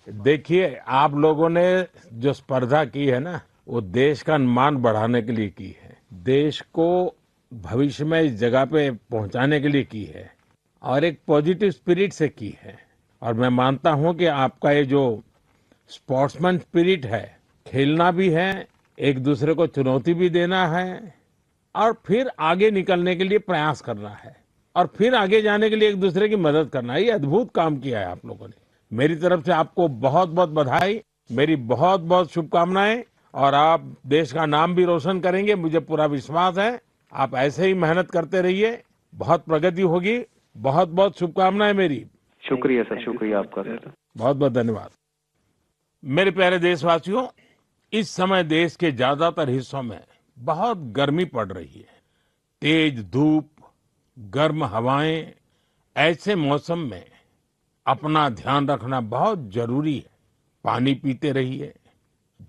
देखिए, आप लोगों ने जो स्पर्धा की है ना, वो देश का मान बढ़ाने के लिए की है। देश को भविष्य में इस जगह पे पहुंचाने के लिए की है और एक पॉजिटिव स्पिरिट से की है। और मैं मानता हूं कि आपका ये जो स्पोर्ट्समैन स्पिरिट है, खेलना भी है, एक दूसरे को चुनौती भी देना है और फिर आगे निकलने के लिए प्रयास करना है और फिर आगे जाने के लिए एक दूसरे की मदद करना है। ये अद्भुत काम किया है आप लोगों ने। मेरी तरफ से आपको बहुत बहुत बधाई, मेरी बहुत बहुत शुभकामनाएं। और आप देश का नाम भी रोशन करेंगे, मुझे पूरा विश्वास है। आप ऐसे ही मेहनत करते रहिए, बहुत प्रगति होगी। बहुत बहुत शुभकामनाएं मेरी। शुक्रिया सर, शुक्रिया आपका सर। बहुत बहुत धन्यवाद। मेरे प्यारे देशवासियों, इस समय देश के ज्यादातर हिस्सों में बहुत गर्मी पड़ रही है। तेज धूप, गर्म हवाएं, ऐसे मौसम में अपना ध्यान रखना बहुत जरूरी है। पानी पीते रहिए।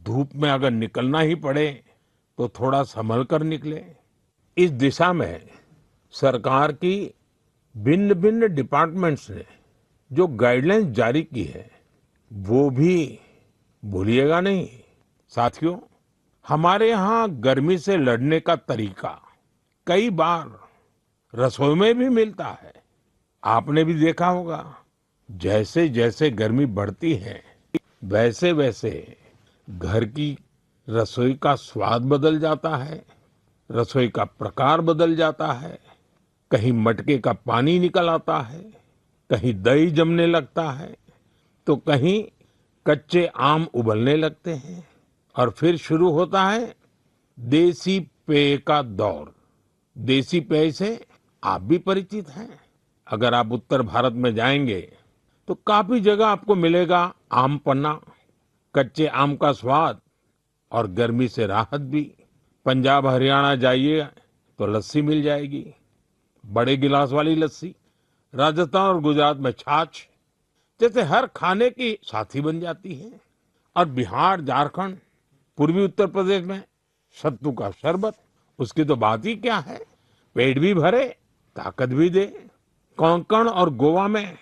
धूप में अगर निकलना ही पड़े तो थोड़ा संभल कर निकले। इस दिशा में सरकार की भिन्न भिन्न डिपार्टमेंट्स ने जो गाइडलाइंस जारी की है, वो भी भूलिएगा नहीं। साथियों, हमारे यहाँ गर्मी से लड़ने का तरीका कई बार रसोई में भी मिलता है। आपने भी देखा होगा, जैसे जैसे गर्मी बढ़ती है, वैसे वैसे घर की रसोई का स्वाद बदल जाता है, रसोई का प्रकार बदल जाता है। कहीं मटके का पानी निकल आता है, कहीं दही जमने लगता है, तो कहीं कच्चे आम उबलने लगते हैं। और फिर शुरू होता है देसी पेय का दौर। देसी पेय से आप भी परिचित हैं। अगर आप उत्तर भारत में जाएंगे तो काफी जगह आपको मिलेगा आम पन्ना, कच्चे आम का स्वाद और गर्मी से राहत भी। पंजाब हरियाणा जाइए तो लस्सी मिल जाएगी, बड़े गिलास वाली लस्सी। राजस्थान और गुजरात में छाछ जैसे हर खाने की साथी बन जाती है। और बिहार, झारखंड, पूर्वी उत्तर प्रदेश में सत्तू का शरबत, उसकी तो बात ही क्या है। पेट भी भरे, ताकत भी दे। कोंकण और गोवा में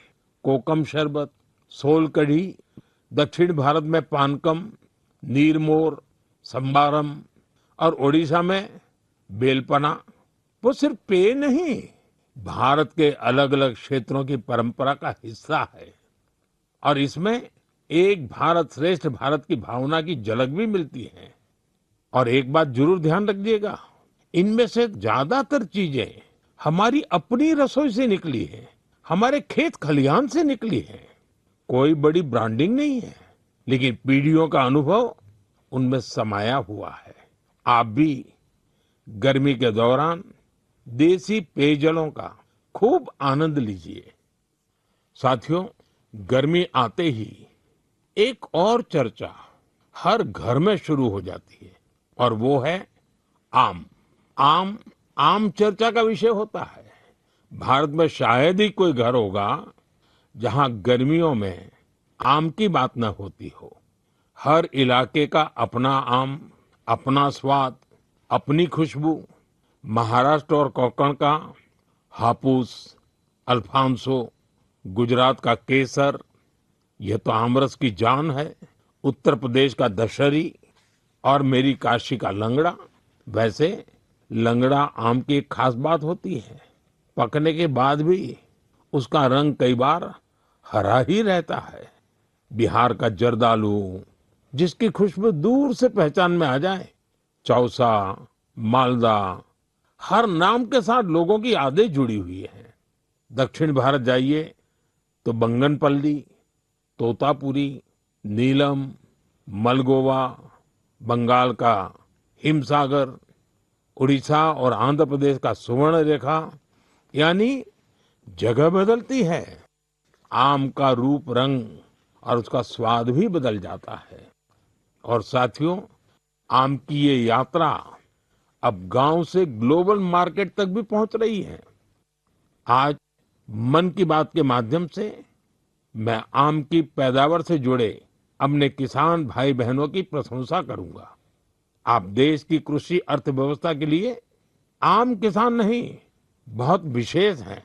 कोकम शरबत, सोल कढ़ी, दक्षिण भारत में पानकम, नीरमोर, संबारम और ओडिशा में बेलपना। वो सिर्फ पेय नहीं, भारत के अलग अलग क्षेत्रों की परंपरा का हिस्सा है। और इसमें एक भारत श्रेष्ठ भारत की भावना की झलक भी मिलती है। और एक बात जरूर ध्यान रखिएगा, इनमें से ज्यादातर चीजें हमारी अपनी रसोई से निकली है, हमारे खेत खलिहान से निकली है। कोई बड़ी ब्रांडिंग नहीं है, लेकिन पीढ़ियों का अनुभव उनमें समाया हुआ है। आप भी गर्मी के दौरान देसी पेयजलों का खूब आनंद लीजिए। साथियों, गर्मी आते ही एक और चर्चा हर घर में शुरू हो जाती है और वो है आम। आम आम चर्चा का विषय होता है। भारत में शायद ही कोई घर होगा जहां गर्मियों में आम की बात न होती हो। हर इलाके का अपना आम, अपना स्वाद, अपनी खुशबू। महाराष्ट्र और कोंकण का हापुस, अल्फांसो, गुजरात का केसर, यह तो आमरस की जान है। उत्तर प्रदेश का दशहरी और मेरी काशी का लंगड़ा। वैसे लंगड़ा आम की एक खास बात होती है, पकने के बाद भी उसका रंग कई बार हरा ही रहता है। बिहार का जर्दालू, जिसकी खुशबू दूर से पहचान में आ जाए। चौसा, मालदा, हर नाम के साथ लोगों की यादें जुड़ी हुई हैं। दक्षिण भारत जाइए तो बंगनपल्ली, तोतापुरी, नीलम, मलगोवा, बंगाल का हिमसागर, उड़ीसा और आंध्र प्रदेश का सुवर्ण रेखा। यानी जगह बदलती है, आम का रूप, रंग और उसका स्वाद भी बदल जाता है। और साथियों, आम की ये यात्रा अब गांव से ग्लोबल मार्केट तक भी पहुंच रही है। आज मन की बात के माध्यम से मैं आम की पैदावार से जुड़े अपने किसान भाई बहनों की प्रशंसा करूंगा। आप देश की कृषि अर्थव्यवस्था के लिए आम किसान नहीं, बहुत विशेष हैं।